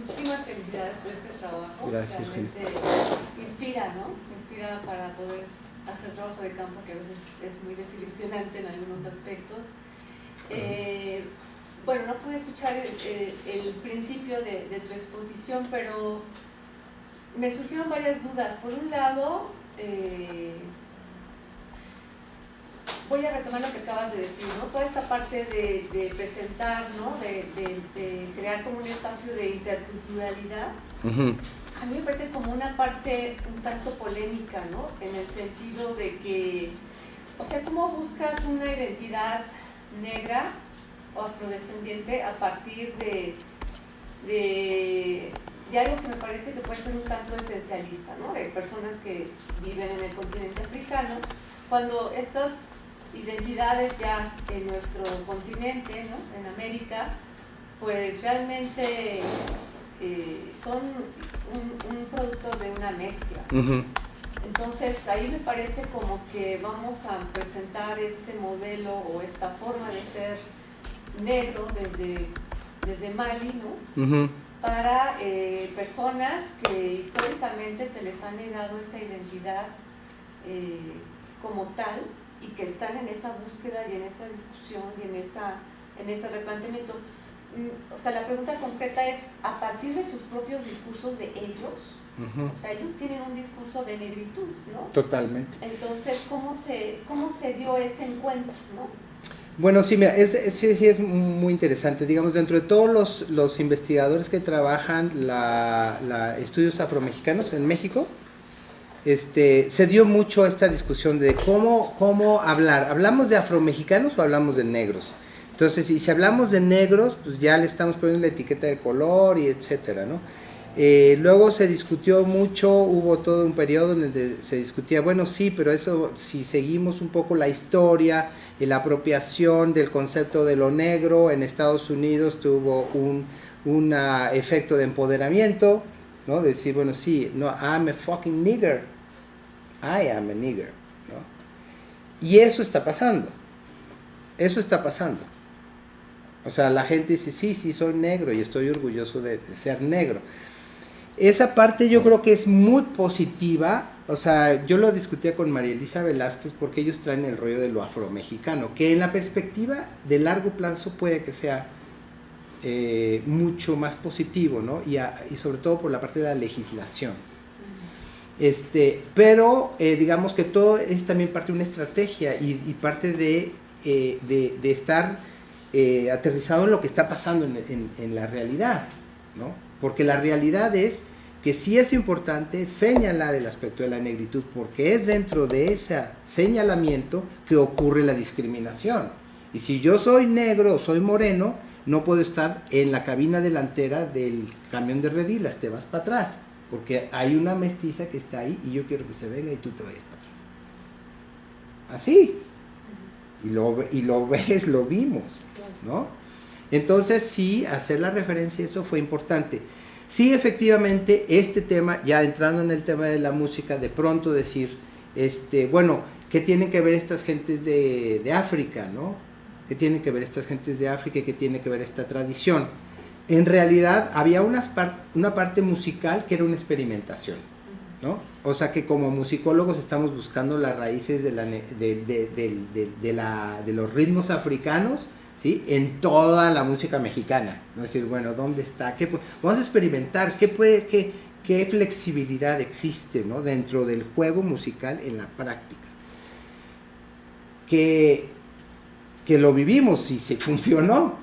muchísimas felicidades por este trabajo. Gracias, realmente inspira, ¿no? Inspira para poder hacer trabajo de campo que a veces es muy desilusionante en algunos aspectos. Bueno, no pude escuchar el principio de tu exposición, pero me surgieron varias dudas. Por un lado, voy a retomar lo que acabas de decir, ¿no? Toda esta parte de presentar, ¿no? De crear como un espacio de interculturalidad. A mí me parece como una parte un tanto polémica, ¿no? En el sentido de que, o sea, ¿cómo buscas una identidad negra o afrodescendiente a partir de algo que me parece que puede ser un tanto esencialista, ¿no? De personas que viven en el continente africano, cuando estas identidades ya en nuestro continente, ¿no? En América, pues realmente son un producto de una mezcla. Entonces ahí me parece como que vamos a presentar este modelo o esta forma de ser negro desde Mali, ¿no? Para personas que históricamente se les ha negado esa identidad como tal, y que están en esa búsqueda y en esa discusión y en ese replanteamiento. O sea, la pregunta concreta es, a partir de sus propios discursos de ellos, o sea, ellos tienen un discurso de negritud, ¿no? Totalmente. Entonces, ¿cómo se dio ese encuentro, no? Bueno, sí, mira, sí es muy interesante. Digamos, dentro de todos los investigadores que trabajan estudios afromexicanos en México, se dio mucho esta discusión de cómo hablar. ¿Hablamos de afromexicanos o hablamos de negros? Entonces, y si hablamos de negros, pues ya le estamos poniendo la etiqueta de color y etcétera, ¿no? Luego se discutió mucho, hubo todo un periodo en el que se discutía, bueno, sí, pero eso, si seguimos un poco la historia, la apropiación del concepto de lo negro en Estados Unidos tuvo un efecto de empoderamiento, ¿no? Decir, bueno, sí, no, I'm a fucking nigger, I am a nigger, ¿no? Y eso está pasando. O sea, la gente dice, sí, soy negro y estoy orgulloso de ser negro. Esa parte yo creo que es muy positiva. O sea, yo lo discutía con María Elisa Velázquez porque ellos traen el rollo de lo afromexicano, que en la perspectiva de largo plazo puede que sea mucho más positivo, ¿no? Y sobre todo por la parte de la legislación. Pero digamos que todo es también parte de una estrategia y parte de estar aterrizado en lo que está pasando en la realidad, ¿no? Porque la realidad es que sí es importante señalar el aspecto de la negritud, porque es dentro de ese señalamiento que ocurre la discriminación. Y si yo soy negro o soy moreno, no puedo estar en la cabina delantera del camión de redilas, te vas para atrás, porque hay una mestiza que está ahí y yo quiero que se venga y tú te vayas para atrás. Así. Y lo ves, lo vimos, ¿no? Entonces sí, hacer la referencia a eso fue importante. Sí, efectivamente, este tema, ya entrando en el tema de la música, de pronto decir, bueno, ¿qué tienen que ver estas gentes de África, no? ¿Qué tienen que ver estas gentes de África y qué tiene que ver esta tradición? En realidad había una parte musical que era una experimentación, ¿no? O sea que como musicólogos estamos buscando las raíces de los ritmos africanos, ¿sí? En toda la música mexicana, ¿no? Es decir, bueno, ¿dónde está? Vamos a experimentar, qué flexibilidad existe, ¿no? Dentro del juego musical en la práctica. Que lo vivimos y se funcionó,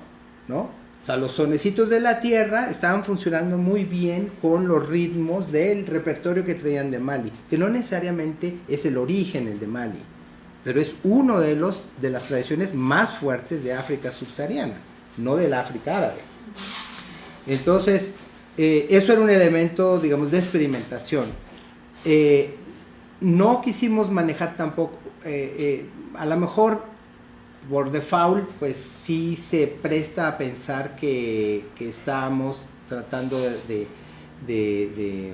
¿no? O sea, los sonecitos de la tierra estaban funcionando muy bien con los ritmos del repertorio que traían de Mali, que no necesariamente es el origen el de Mali, pero es uno de las tradiciones más fuertes de África subsahariana, no del África árabe. Entonces, eso era un elemento, digamos, de experimentación. No quisimos manejar tampoco, a lo mejor por default, pues sí se presta a pensar que estábamos tratando de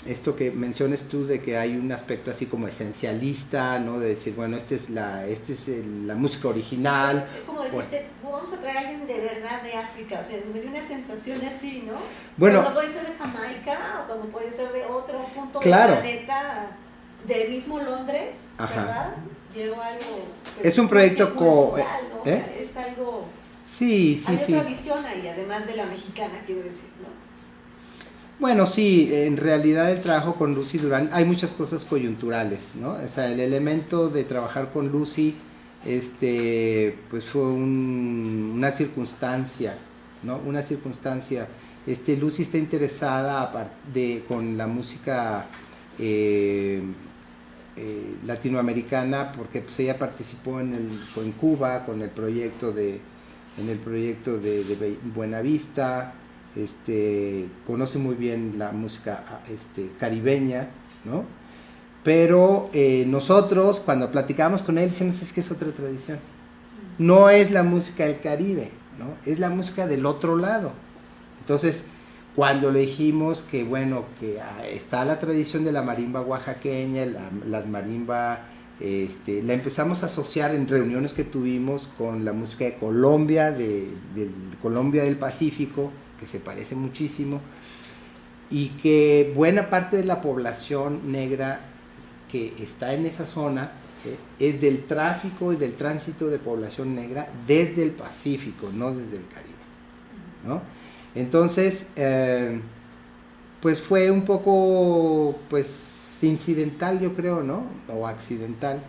esto que mencionas tú de que hay un aspecto así como esencialista, ¿no? De decir, bueno, esta es la música original. Es como decirte, vamos a traer a alguien de verdad de África, o sea, me dio una sensación así, ¿no? Bueno, cuando puede ser de Jamaica, o cuando puede ser de otro punto claro, del planeta, del mismo Londres, ¿verdad? Llegó algo... Es un proyecto cultural, ¿no? O sea, es algo... Sí, hay otra visión ahí, además de la mexicana, quiero decir, ¿no? Bueno, sí, en realidad el trabajo con Lucy Durán, hay muchas cosas coyunturales, ¿no? O sea, el elemento de trabajar con Lucy, pues fue una circunstancia, ¿no? Una circunstancia. Lucy está interesada con la música latinoamericana porque pues ella participó en Cuba con el proyecto de Buenavista. Conoce muy bien la música caribeña, ¿no? Pero nosotros cuando platicamos con él decimos es que es otra tradición, no es la música del Caribe, ¿no? Es la música del otro lado. Entonces cuando le dijimos que bueno, que está la tradición de la marimba oaxaqueña, la marimba, la empezamos a asociar en reuniones que tuvimos con la música de Colombia, de Colombia del Pacífico, que se parece muchísimo, y que buena parte de la población negra que está en esa zona es del tráfico y del tránsito de población negra desde el Pacífico, no desde el Caribe, ¿no? Entonces, pues fue un poco, pues, incidental, yo creo, ¿no? O accidental,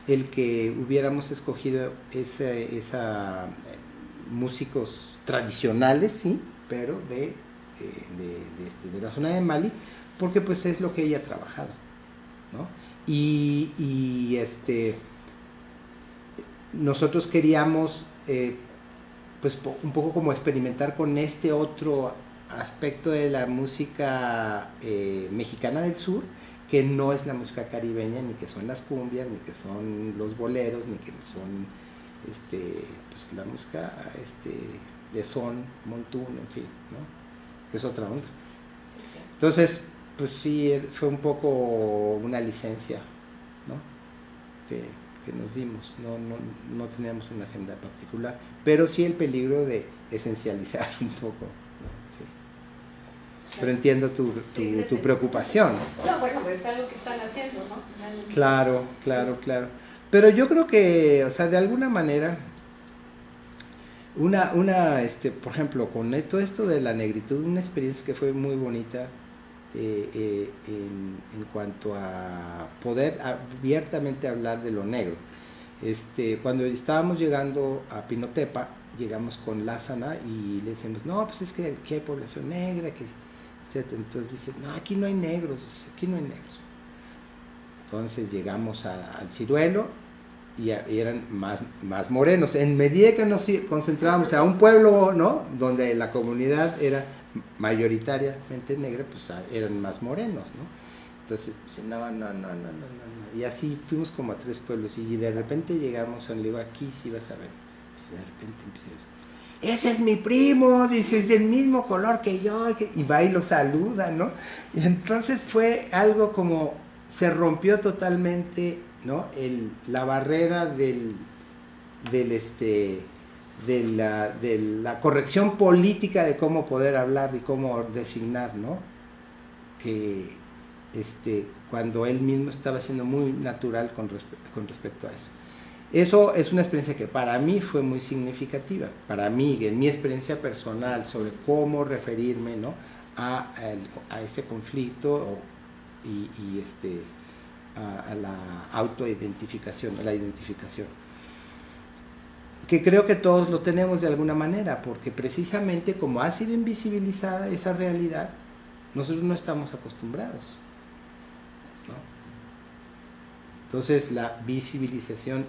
el que hubiéramos escogido músicos tradicionales, sí, pero de la zona de Mali, porque pues es lo que ella ha trabajado, ¿no? Y nosotros queríamos pues un poco como experimentar con este otro aspecto de la música mexicana del sur, que no es la música caribeña, ni que son las cumbias, ni que son los boleros, ni que son pues la música de son, montún, en fin, ¿no? Que es otra onda. Entonces, pues sí, fue un poco una licencia, ¿no? Que nos dimos, no teníamos una agenda particular, pero sí el peligro de esencializar un poco, ¿no? Sí. Pero entiendo tu preocupación. No, bueno, pues es algo que están haciendo, ¿no? Claro. Pero yo creo que, o sea, de alguna manera, por ejemplo, con todo esto de la negritud, una experiencia que fue muy bonita en cuanto a poder abiertamente hablar de lo negro. Cuando estábamos llegando a Pinotepa, llegamos con Lázana y le decimos, no, pues es que aquí hay población negra, etc. Entonces dice, no, aquí no hay negros, aquí no hay negros. Entonces llegamos al Ciruelo y eran más morenos. En medida que nos concentrábamos a un pueblo, ¿no?, donde la comunidad era mayoritariamente negra, pues eran más morenos, ¿no? Entonces, no. Y así fuimos como a 3 pueblos y de repente llegamos a un lugar, aquí sí vas a ver. Entonces, de repente empieza, ese es mi primo, dice, es del mismo color que yo, y va y lo saluda, ¿no? Y entonces fue algo como, se rompió totalmente, ¿no?, la barrera de la corrección política de cómo poder hablar y cómo designar, ¿no? Que cuando él mismo estaba siendo muy natural con respecto a eso. Eso es una experiencia que para mí fue muy significativa, para mí, en mi experiencia personal, sobre cómo referirme, ¿no?, a ese conflicto a la autoidentificación, a la identificación. Que creo que todos lo tenemos de alguna manera, porque precisamente como ha sido invisibilizada esa realidad, nosotros no estamos acostumbrados, ¿no? Entonces la visibilización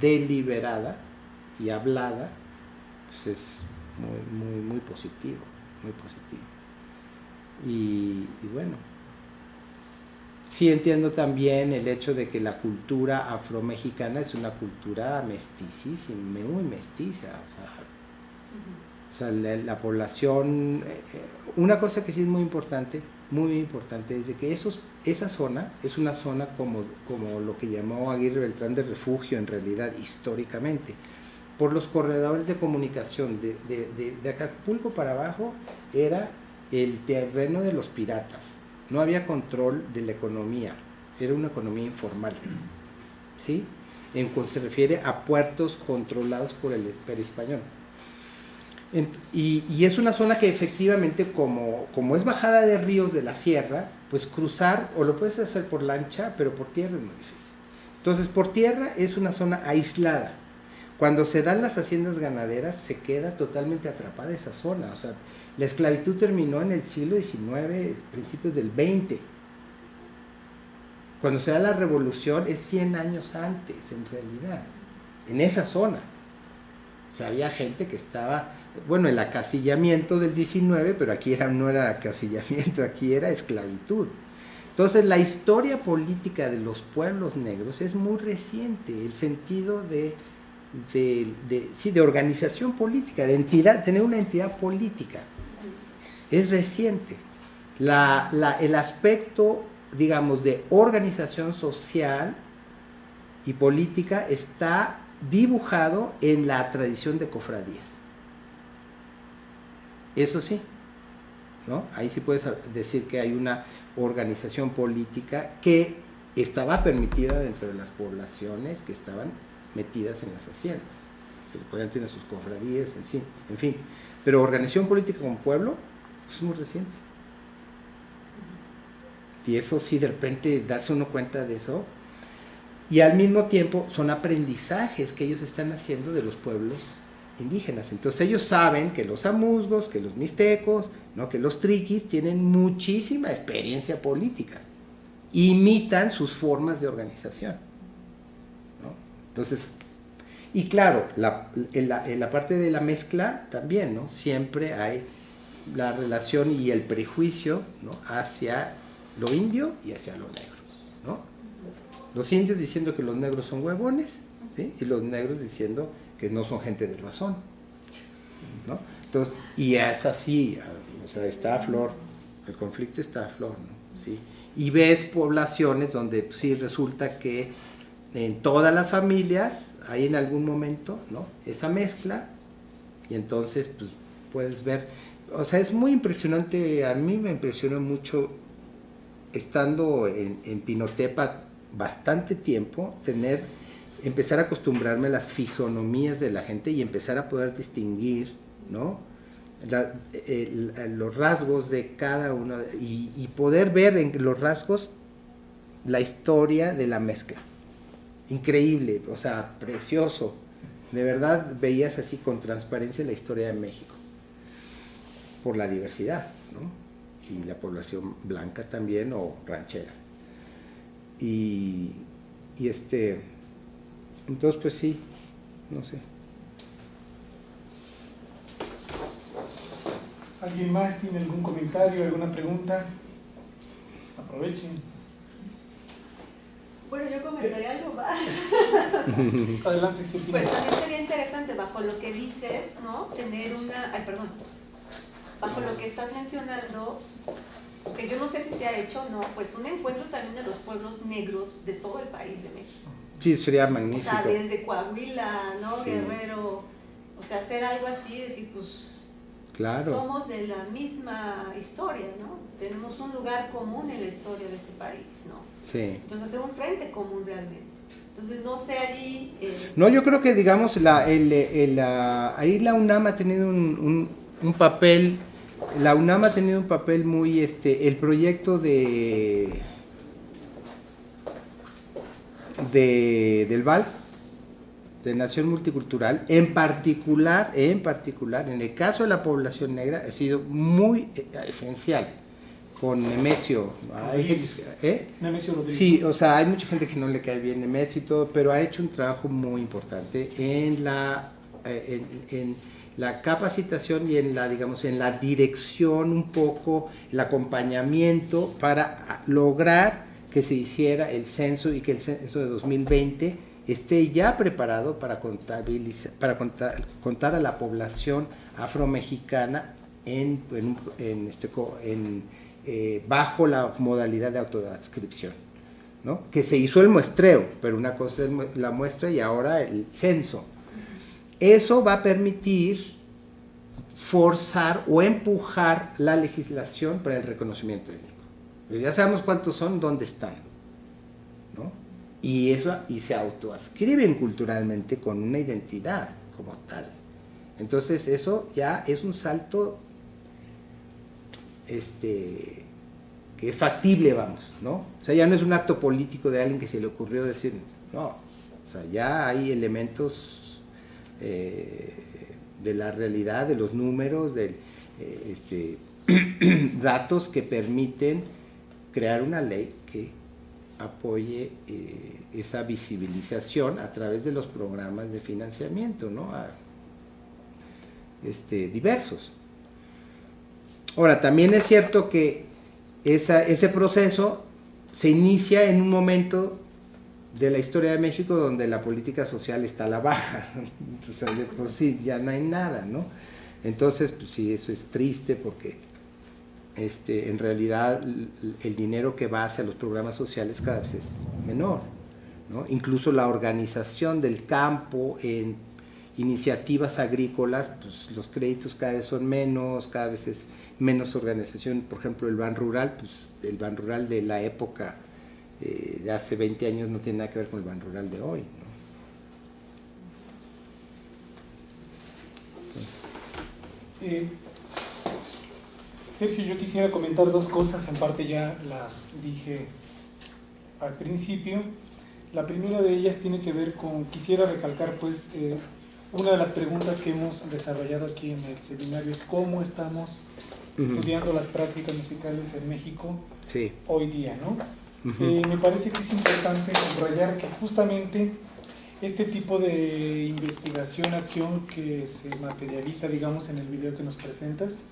deliberada y hablada, pues es muy positivo, muy positivo. Y bueno, sí entiendo también el hecho de que la cultura afromexicana es una cultura mesticísima, muy mestiza, o sea, O sea, la población, una cosa que sí es muy importante, es de que esa zona es una zona como lo que llamó Aguirre Beltrán de refugio en realidad históricamente, por los corredores de comunicación de Acapulco para abajo era el terreno de los piratas, no había control de la economía, era una economía informal, ¿sí? En cuanto se refiere a puertos controlados por el Imperio Español. Y es una zona que efectivamente, como es bajada de ríos de la sierra, pues cruzar, o lo puedes hacer por lancha, pero por tierra es muy difícil. Entonces, por tierra es una zona aislada. Cuando se dan las haciendas ganaderas, se queda totalmente atrapada esa zona. O sea, la esclavitud terminó en el siglo XIX, principios del XX. Cuando se da la revolución es 100 años antes, en realidad, en esa zona. O sea, había gente que estaba, bueno, el acasillamiento del 19, pero aquí no era acasillamiento, aquí era esclavitud. Entonces, la historia política de los pueblos negros es muy reciente, el sentido de organización política, de entidad, tener una entidad política, es reciente. El aspecto, digamos, de organización social y política está dibujado en la tradición de cofradías. Eso sí, ¿no? Ahí sí puedes decir que hay una organización política que estaba permitida dentro de las poblaciones que estaban metidas en las haciendas. Se podían tener sus cofradías, en fin. Pero organización política como pueblo es muy reciente. Y eso sí, de repente darse uno cuenta de eso. Y al mismo tiempo son aprendizajes que ellos están haciendo de los pueblos indígenas. Entonces ellos saben que los amuzgos, que los mixtecos, ¿no?, que los triquis tienen muchísima experiencia política. Imitan sus formas de organización, ¿no? Entonces, y claro, en la parte de la mezcla también, ¿no? Siempre hay la relación y el prejuicio, ¿no?, hacia lo indio y hacia lo negro, ¿no? Los indios diciendo que los negros son huevones, ¿sí?, y los negros diciendo que no son gente de razón, ¿no? Entonces, y es así, o sea, está a flor, el conflicto está a flor, ¿no? ¿Sí? Y ves poblaciones donde pues, sí resulta que en todas las familias hay en algún momento, ¿no?, esa mezcla, y entonces pues puedes ver, o sea, es muy impresionante. A mí me impresionó mucho estando en Pinotepa bastante tiempo, empezar a acostumbrarme a las fisonomías de la gente y empezar a poder distinguir, ¿no?, los rasgos de cada uno y poder ver en los rasgos la historia de la mezcla. Increíble, o sea, precioso. De verdad veías así con transparencia la historia de México por la diversidad, ¿no?, y la población blanca también o ranchera. Entonces pues sí, no sé. ¿Alguien más tiene algún comentario, alguna pregunta? Aprovechen. Bueno, yo comentaría algo más. Adelante, Gilpina. Pues también sería interesante, bajo lo que dices, ¿no?, tener bajo lo que estás mencionando, que yo no sé si se ha hecho o no, pues un encuentro también de los pueblos negros de todo el país de México. Sí, sería magnífico. O sea, desde Coahuila, ¿no?, Sí. Guerrero, o sea, hacer algo así, decir, pues, claro, somos de la misma historia, ¿no? Tenemos un lugar común en la historia de este país, ¿no? sí. Entonces, hacer un frente común realmente. Entonces, no sé allí... No, yo creo que, digamos, ahí la UNAM ha tenido un papel, la UNAM ha tenido un papel muy, el proyecto del VALC, de Nación Multicultural, en particular, en el caso de la población negra, ha sido muy esencial, con Nemesio. Nemesio Rodríguez. Sí, o sea, hay mucha gente que no le cae bien Nemesio y todo, pero ha hecho un trabajo muy importante en la capacitación y en la dirección un poco, el acompañamiento para lograr que se hiciera el censo y que el censo de 2020 esté ya preparado para contar a la población afromexicana bajo la modalidad de autoadscripción, ¿no? Que se hizo el muestreo, pero una cosa es la muestra y ahora el censo. Eso va a permitir forzar o empujar la legislación para el reconocimiento étnico. Pues ya sabemos cuántos son, dónde están, ¿no? Y se autoadscriben culturalmente con una identidad como tal. Entonces eso ya es un salto que es factible, vamos, ¿no? O sea, ya no es un acto político de alguien que se le ocurrió decir, no, o sea, ya hay elementos de la realidad, de los números, de datos que permiten crear una ley que apoye esa visibilización a través de los programas de financiamiento, ¿no? Diversos. Ahora, también es cierto que ese proceso se inicia en un momento de la historia de México donde la política social está a la baja. Entonces, de por sí ya no hay nada, ¿no? Entonces, pues sí, eso es triste porque en realidad el dinero que va hacia los programas sociales cada vez es menor, ¿no? Incluso la organización del campo en iniciativas agrícolas, pues los créditos cada vez son menos, cada vez es menos organización. Por ejemplo, el Ban Rural, pues el Ban Rural de la época de hace 20 años no tiene nada que ver con el Ban Rural de hoy, ¿no? Sergio, yo quisiera comentar dos cosas, en parte ya las dije al principio. La primera de ellas tiene que ver con, quisiera recalcar pues una de las preguntas que hemos desarrollado aquí en el seminario es cómo estamos estudiando las prácticas musicales en México hoy día, ¿no? Me parece que es importante subrayar que justamente este tipo de investigación, acción que se materializa, digamos, en el video que nos presentas,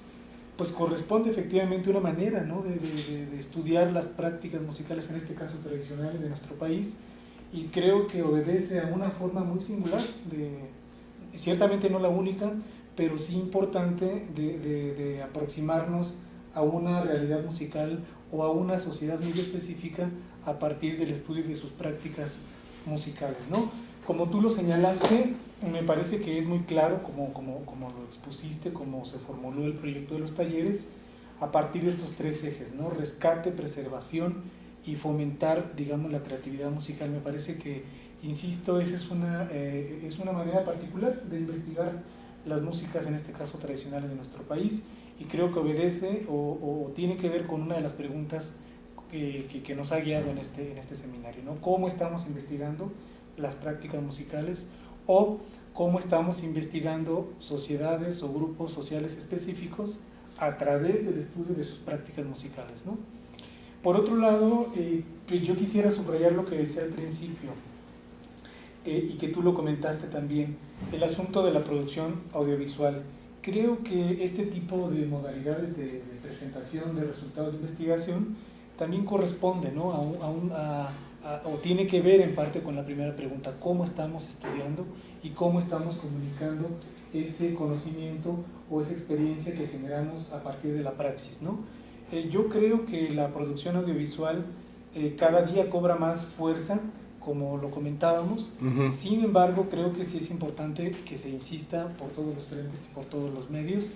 pues corresponde efectivamente a una manera, ¿no? de estudiar las prácticas musicales, en este caso tradicionales de nuestro país, y creo que obedece a una forma muy singular, ciertamente no la única, pero sí importante de aproximarnos a una realidad musical o a una sociedad muy específica a partir del estudio de sus prácticas musicales, ¿no? Como tú lo señalaste, me parece que es muy claro, como lo expusiste, como se formuló el proyecto de los talleres, a partir de estos tres ejes, ¿no? Rescate, preservación y fomentar, digamos, la creatividad musical. Me parece que, insisto, esa es una manera particular de investigar las músicas, en este caso tradicionales de nuestro país, y creo que obedece o tiene que ver con una de las preguntas que nos ha guiado en este seminario, ¿no? ¿Cómo estamos investigando las prácticas musicales o cómo estamos investigando sociedades o grupos sociales específicos a través del estudio de sus prácticas musicales, ¿no? Por otro lado, pues yo quisiera subrayar lo que decía al principio y que tú lo comentaste también, el asunto de la producción audiovisual. Creo que este tipo de modalidades de presentación de resultados de investigación también corresponde, ¿no? o tiene que ver en parte con la primera pregunta, cómo estamos estudiando y cómo estamos comunicando ese conocimiento o esa experiencia que generamos a partir de la praxis, ¿no? Yo creo que la producción audiovisual cada día cobra más fuerza, como lo comentábamos. Sin embargo, creo que sí es importante que se insista por todos los frentes y por todos los medios,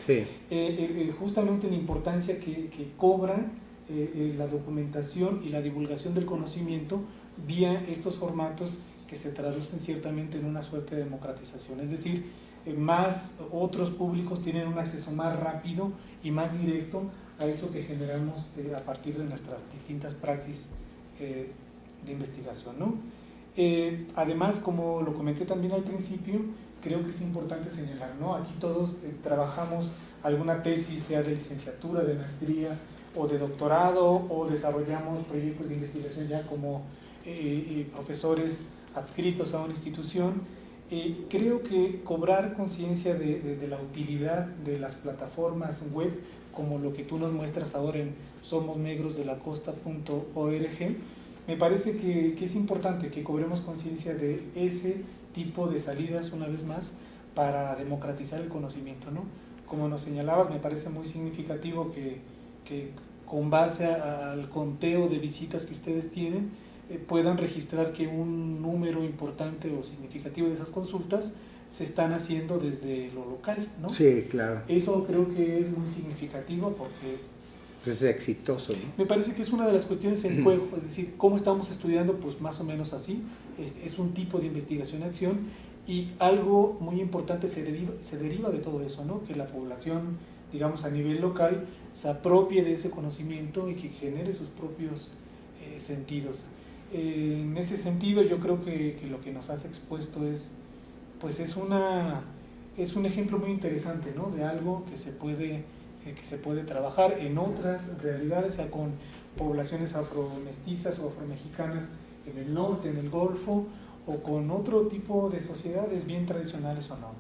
justamente la importancia que cobra la documentación y la divulgación del conocimiento vía estos formatos que se traducen ciertamente en una suerte de democratización, es decir, más otros públicos tienen un acceso más rápido y más directo a eso que generamos a partir de nuestras distintas praxis de investigación, ¿no? Además, como lo comenté también al principio, creo que es importante señalar, ¿no? Aquí todos trabajamos alguna tesis, sea de licenciatura, de maestría o de doctorado, o desarrollamos proyectos de investigación ya como profesores adscritos a una institución. Creo que cobrar conciencia de la utilidad de las plataformas web, como lo que tú nos muestras ahora en somosnegrosdelacosta.org, Me parece que es importante que cobremos conciencia de ese tipo de salidas, una vez más, para democratizar el conocimiento, ¿no? Como nos señalabas, me parece muy significativo que con base al conteo de visitas que ustedes tienen, puedan registrar que un número importante o significativo de esas consultas se están haciendo desde lo local, ¿no? Sí, claro. Eso creo que es muy significativo porque Pues es exitoso, ¿no? me parece que es una de las cuestiones en juego, es decir, cómo estamos estudiando, pues más o menos así, es un tipo de investigación-acción y algo muy importante se deriva de todo eso, ¿no? Que la población, digamos a nivel local, se apropie de ese conocimiento y que genere sus propios sentidos. En ese sentido yo creo que lo que nos has expuesto es un ejemplo muy interesante, ¿no? De algo que se puede trabajar en otras realidades, sea con poblaciones afromestizas o afromexicanas en el norte, en el Golfo, o con otro tipo de sociedades bien tradicionales o no.